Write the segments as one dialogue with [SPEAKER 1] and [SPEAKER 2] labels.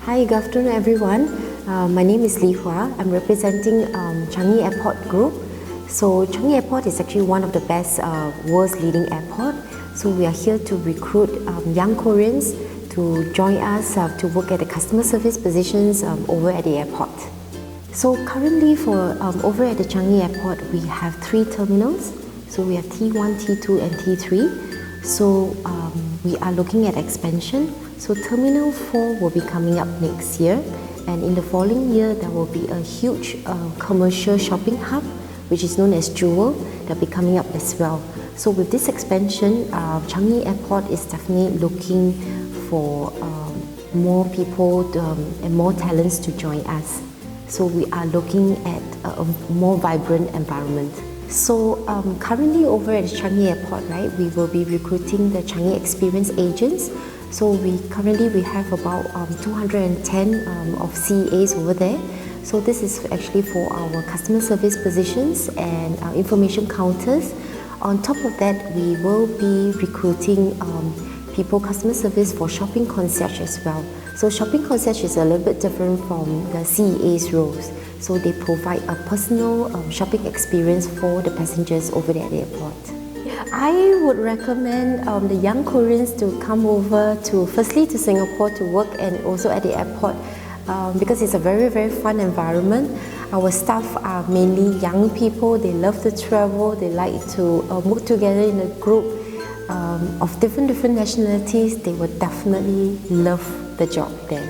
[SPEAKER 1] Hi, good afternoon everyone. My name is Li Hua. I'm representing Changi Airport Group. So Changi Airport is actually one of the best world's leading airport. So we are here to recruit young Koreans to join us to work at the customer service positions over at the airport. So currently for over at the Changi Airport, we have 3 terminals. So we have T1, T2 and T3. So we are looking at expansion. So Terminal 4 will be coming up next year, and in the following year there will be a huge commercial shopping hub which is known as Jewel that will be coming up as well. So with this expansion, Changi Airport is definitely looking for more people and more talents to join us. So we are looking at a more vibrant environment. So currently over at Changi Airport, right, we will be recruiting the Changi Experience Agents. So we have about 210 of CEAs over there. So this is actually for our customer service positions and information counters. On top of that, we will be recruiting customer service for shopping concierge as well. So shopping concierge is a little bit different from the CEA's roles. So they provide a personal shopping experience for the passengers over there at the airport. I would recommend the young Koreans to come over firstly to Singapore to work and also at the airport because it's a very, very fun environment. Our staff are mainly young people. They love to travel. They like to work together in a group of different nationalities. They would definitely love the job there.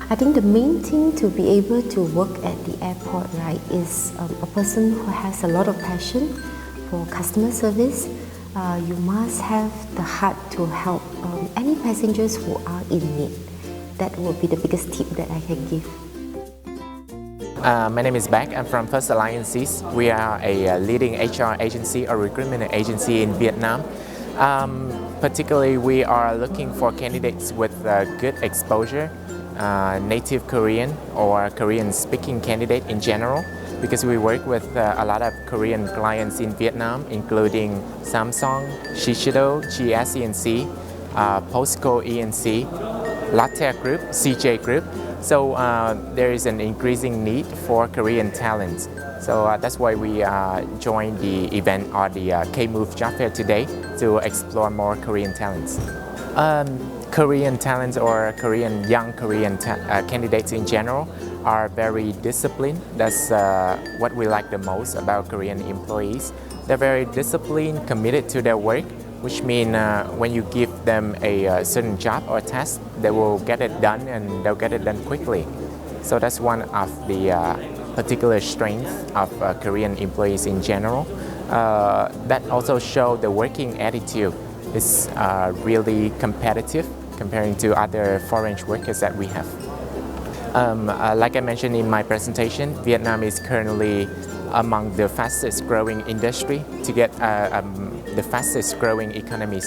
[SPEAKER 1] I think the main thing to be able to work at the airport, right, is a person who has a lot of passion for customer service. You must have the heart to help any passengers who are in need. That would be the biggest tip that I can give.
[SPEAKER 2] My name is Beck. I'm from First Alliances. We are a leading HR agency or recruitment agency in Vietnam. Particularly, we are looking for candidates with good exposure, native Korean or Korean-speaking candidate in general, because we work with a lot of Korean clients in Vietnam, including Samsung, Shiseido, GS-ENC, Postco ENC, Lotte Group, CJ Group. So there is an increasing need for Korean talents. So that's why we joined the event or the K-Move Job Fair today to explore more Korean talents. Korean talents or young Korean candidates in general are very disciplined. That's what we like the most about Korean employees. They're very disciplined, committed to their work, which means when you give them a certain job or task, they will get it done and they'll get it done quickly. So that's one of the particular strengths of Korean employees in general. That also shows the working attitude is really competitive comparing to other foreign workers that we have. Like I mentioned in my presentation, Vietnam is currently among the fastest growing industry to get the fastest growing economy,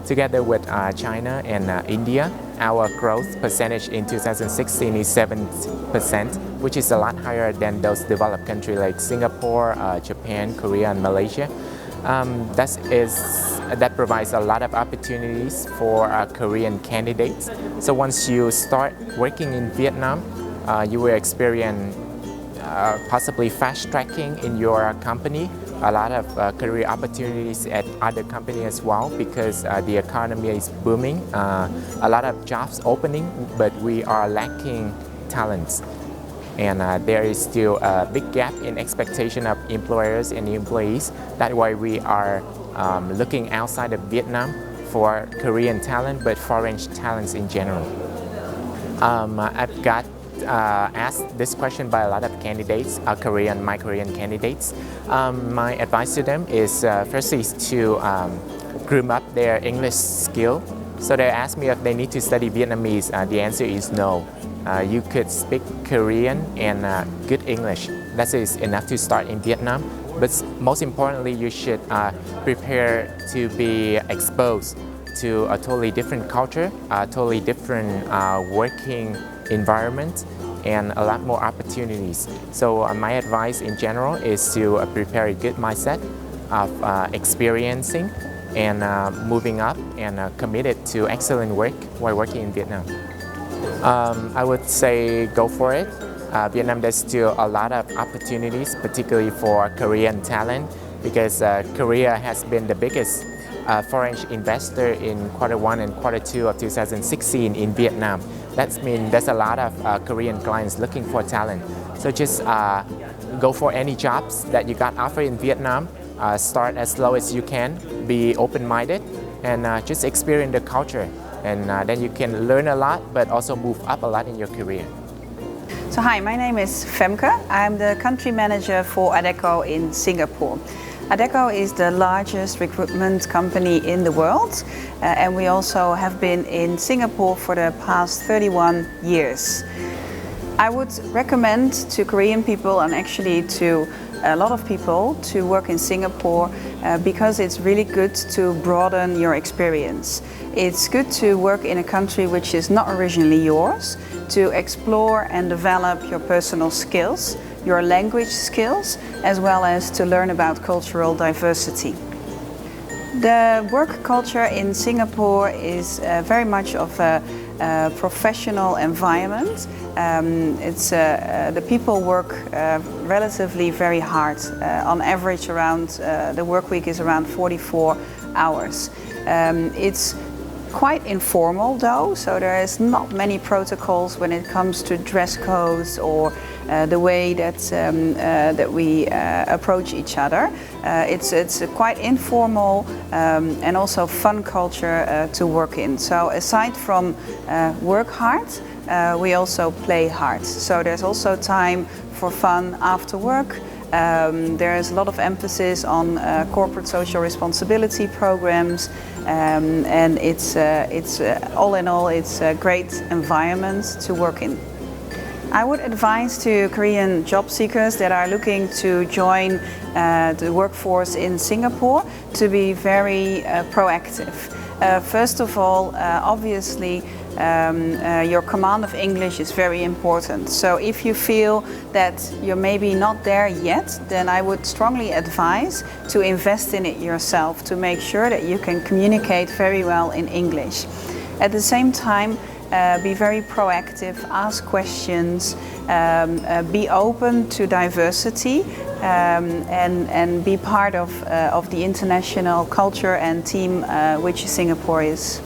[SPEAKER 2] together with China and India. Our growth percentage in 2016 is 7%, which is a lot higher than those developed countries like Singapore, Japan, Korea and Malaysia. That provides a lot of opportunities for Korean candidates. So once you start working in Vietnam, you will experience possibly fast tracking in your company, a lot of career opportunities at other companies as well, because the economy is booming, a lot of jobs opening, but we are lacking talents. And there is still a big gap in expectation of employers and employees. That's why we are looking outside of Vietnam for Korean talent, but foreign talents in general. I've got asked this question by a lot of candidates, my Korean candidates. My advice to them is firstly to groom up their English skill. So they asked me if they need to study Vietnamese. The answer is no. You could speak Korean and good English. That is enough to start in Vietnam. But most importantly, you should prepare to be exposed to a totally different culture, a totally different working environment, and a lot more opportunities. So my advice in general is to prepare a good mindset of experiencing and moving up and committed to excellent work while working in Vietnam. I would say go for it. Vietnam, there's still a lot of opportunities, particularly for Korean talent, because Korea has been the biggest foreign investor in Q1 and Q2 of 2016 in Vietnam. That means there's a lot of Korean clients looking for talent. So just go for any jobs that you got offered in Vietnam. Start as slow as you can, be open-minded, and just experience the culture. And then you can learn a lot, but also move up a lot in your career.
[SPEAKER 3] So hi, my name is Femke. I'm the country manager for Adecco in Singapore. Adecco is the largest recruitment company in the world, and we also have been in Singapore for the past 31 years. I would recommend to Korean people and actually to a lot of people to work in Singapore because it's really good to broaden your experience. It's good to work in a country which is not originally yours, to explore and develop your personal skills, your language skills, as well as to learn about cultural diversity. The work culture in Singapore is very much of a professional environment. The people work relatively very hard. On average, the work week is around 44 hours. It's quite informal though, so there is not many protocols when it comes to dress codes or the way that we approach each other. It's a quite informal and also fun culture to work in. So aside from work hard, we also play hard. So there's also time for fun after work. There's a lot of emphasis on corporate social responsibility programs, and it's all in all, it's a great environment to work in. I would advise to Korean job seekers that are looking to join the workforce in Singapore to be very proactive. First of all, obviously, your command of English is very important. So if you feel that you're maybe not there yet, then I would strongly advise to invest in it yourself to make sure that you can communicate very well in English. At the same time, be very proactive, ask questions, be open to diversity, and be part of the international culture and team which Singapore is.